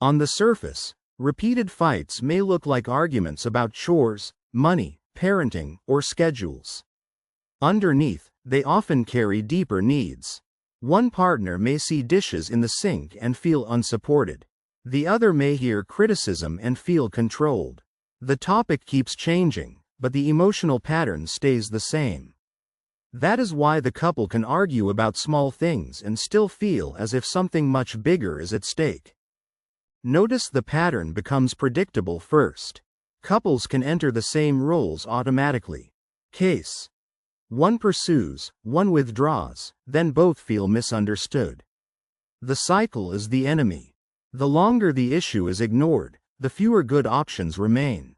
On the surface, repeated fights may look like arguments about chores, money, parenting, or schedules. Underneath, they often carry deeper needs. One partner may see dishes in the sink and feel unsupported. The other may hear criticism and feel controlled. The topic keeps changing, but the emotional pattern stays the same. That is why the couple can argue about small things and still feel as if something much bigger is at stake. Notice the pattern becomes predictable first. Couples can enter the same roles automatically. Case: one pursues, one withdraws, then both feel misunderstood. The cycle is the enemy. The longer the issue is ignored, the fewer good options remain.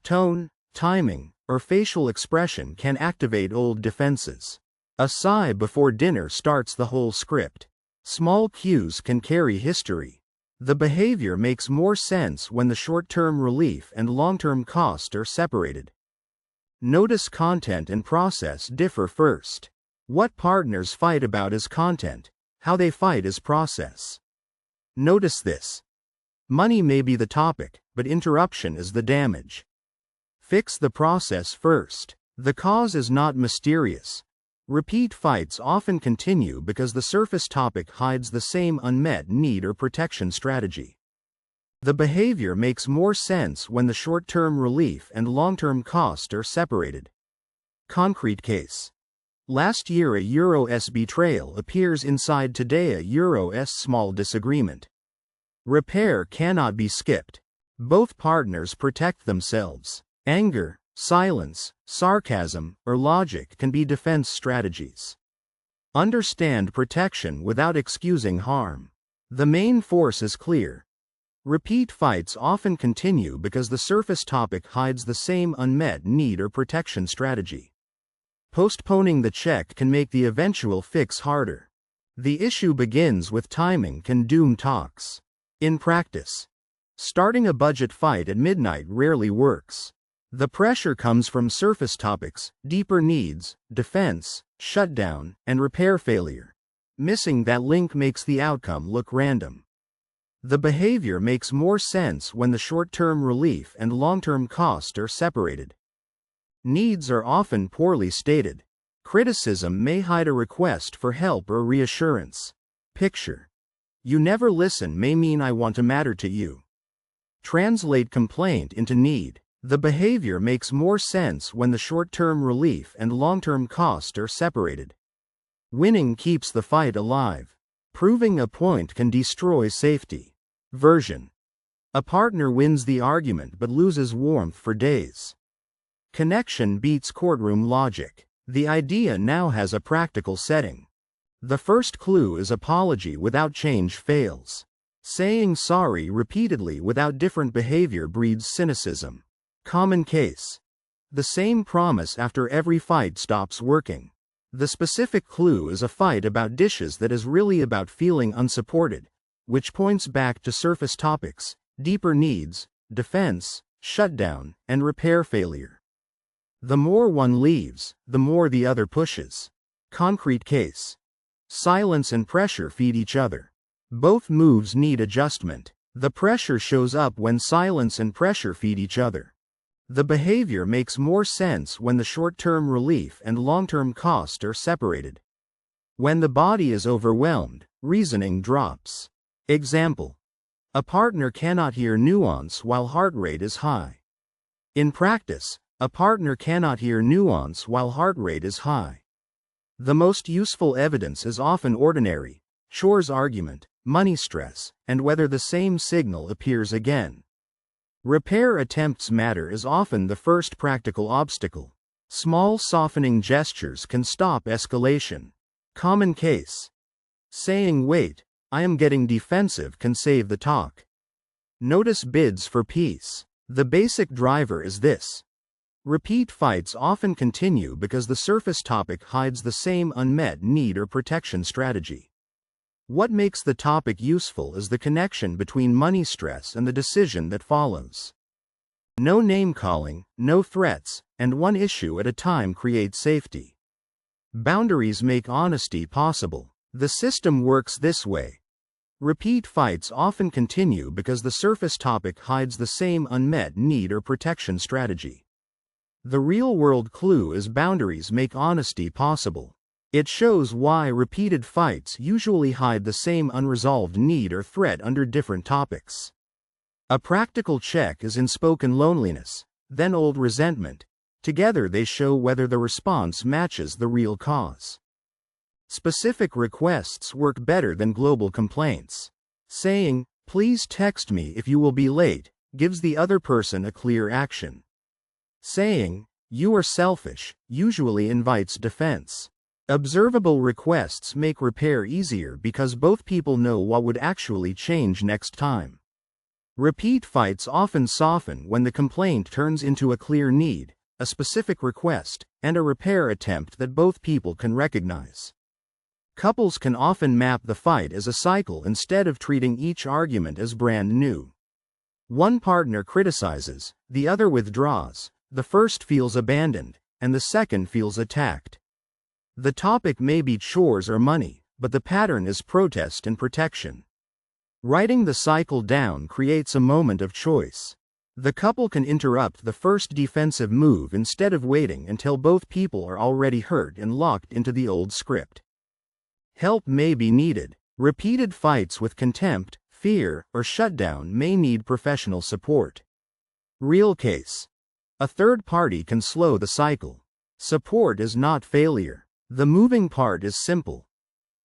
Tone, timing, or facial expression can activate old defenses. A sigh before dinner starts the whole script. Small cues can carry history. The behavior makes more sense when the short-term relief and long-term cost are separated. Notice content and process differ first. What partners fight about is content. How they fight is process. Notice this. Money may be the topic, but interruption is the damage. Fix the process first. The cause is not mysterious. Repeat fights often continue because the surface topic hides the same unmet need or protection strategy. The behavior makes more sense when the short-term relief and long-term cost are separated. Concrete case. Last year a Euro-S betrayal appears inside today a Euro-S small disagreement. Repair cannot be skipped. Both partners protect themselves. Anger, silence, sarcasm, or logic can be defense strategies. Understand protection without excusing harm. The main force is clear. Repeat fights often continue because the surface topic hides the same unmet need or protection strategy. Postponing the check can make the eventual fix harder. The issue begins with timing can doom talks. In practice, starting a budget fight at midnight rarely works. The pressure comes from surface topics, deeper needs, defense, shutdown, and repair failure. Missing that link makes the outcome look random. The behavior makes more sense when the short-term relief and long-term cost are separated. Needs are often poorly stated. Criticism may hide a request for help or reassurance. Picture: you never listen may mean I want to matter to you. Translate complaint into need. The behavior makes more sense when the short-term relief and long-term cost are separated. Winning keeps the fight alive. Proving a point can destroy safety. Version: a partner wins the argument but loses warmth for days. Connection beats courtroom logic. The idea now has a practical setting. The first clue is apology without change fails. Saying sorry repeatedly without different behavior breeds cynicism. Common case: the same promise after every fight stops working. The specific clue is a fight about dishes that is really about feeling unsupported, which points back to surface topics, deeper needs, defense, shutdown, and repair failure. The more one leaves, the more the other pushes. Concrete case: silence and pressure feed each other. Both moves need adjustment. The pressure shows up when silence and pressure feed each other. The behavior makes more sense when the short-term relief and long-term cost are separated. When the body is overwhelmed, reasoning drops. Example: a partner cannot hear nuance while heart rate is high. In practice, a partner cannot hear nuance while heart rate is high. The most useful evidence is often ordinary: chores argument, money stress, and whether the same signal appears again. Repair attempts matter is often the first practical obstacle. Small softening gestures can stop escalation. Common case: saying "wait, I am getting defensive" can save the talk. Notice bids for peace. The basic driver is this. Repeat fights often continue because the surface topic hides the same unmet need or protection strategy. What makes the topic useful is the connection between money stress and the decision that follows. No name-calling, no threats, and one issue at a time create safety. Boundaries make honesty possible. The system works this way. Repeat fights often continue because the surface topic hides the same unmet need or protection strategy. The real-world clue is boundaries make honesty possible. It shows why repeated fights usually hide the same unresolved need or threat under different topics. A practical check is unspoken loneliness, then old resentment. Together they show whether the response matches the real cause. Specific requests work better than global complaints. Saying, "Please text me if you will be late," gives the other person a clear action. Saying, "You are selfish," usually invites defense. Observable requests make repair easier because both people know what would actually change next time. Repeat fights often soften when the complaint turns into a clear need, a specific request, and a repair attempt that both people can recognize. Couples can often map the fight as a cycle instead of treating each argument as brand new. One partner criticizes, the other withdraws, the first feels abandoned, and the second feels attacked. The topic may be chores or money, but the pattern is protest and protection. Writing the cycle down creates a moment of choice. The couple can interrupt the first defensive move instead of waiting until both people are already hurt and locked into the old script. Help may be needed. Repeated fights with contempt, fear, or shutdown may need professional support. Real case. A third party can slow the cycle. Support is not failure. The moving part is simple.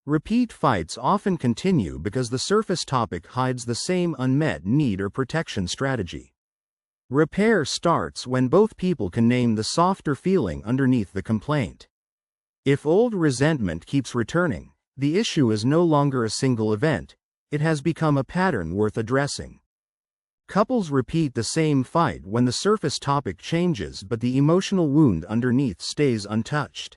Repeat fights often continue because the surface topic hides the same unmet need or protection strategy. Repair starts when both people can name the softer feeling underneath the complaint. If old resentment keeps returning, the issue is no longer a single event, it has become a pattern worth addressing. Couples repeat the same fight when the surface topic changes but the emotional wound underneath stays untouched.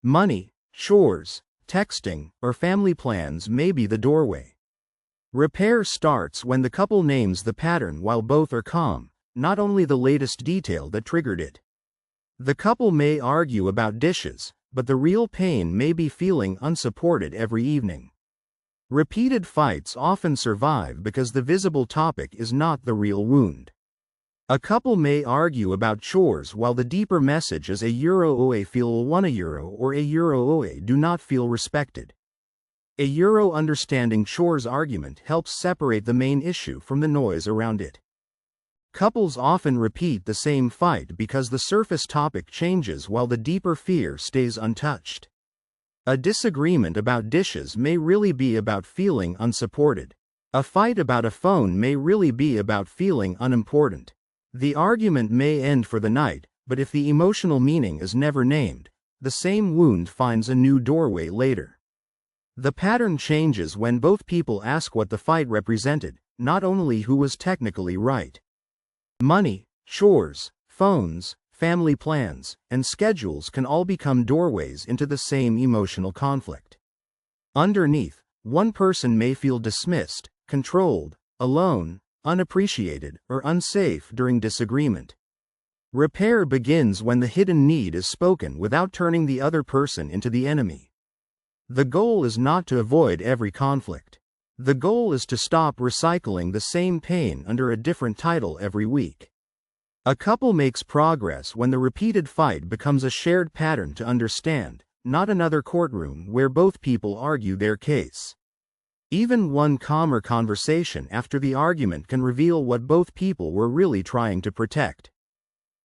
Money, chores, texting, or family plans may be the doorway. Repair starts when the couple names the pattern while both are calm, not only the latest detail that triggered it. The couple may argue about dishes, but the real pain may be feeling unsupported every evening. Repeated fights often survive because the visible topic is not the real wound. A couple may argue about chores while the deeper message is €OA feel €1 or €OA do not feel respected. A understanding chores argument helps separate the main issue from the noise around it. Couples often repeat the same fight because the surface topic changes while the deeper fear stays untouched. A disagreement about dishes may really be about feeling unsupported. A fight about a phone may really be about feeling unimportant. The argument may end for the night, but if the emotional meaning is never named, the same wound finds a new doorway later. The pattern changes when both people ask what the fight represented, not only who was technically right. Money, chores, phones, family plans, and schedules can all become doorways into the same emotional conflict. Underneath, one person may feel dismissed, controlled, alone, unappreciated, or unsafe during disagreement. Repair begins when the hidden need is spoken without turning the other person into the enemy. The goal is not to avoid every conflict. The goal is to stop recycling the same pain under a different title every week. A couple makes progress when the repeated fight becomes a shared pattern to understand, not another courtroom where both people argue their case. Even one calmer conversation after the argument can reveal what both people were really trying to protect.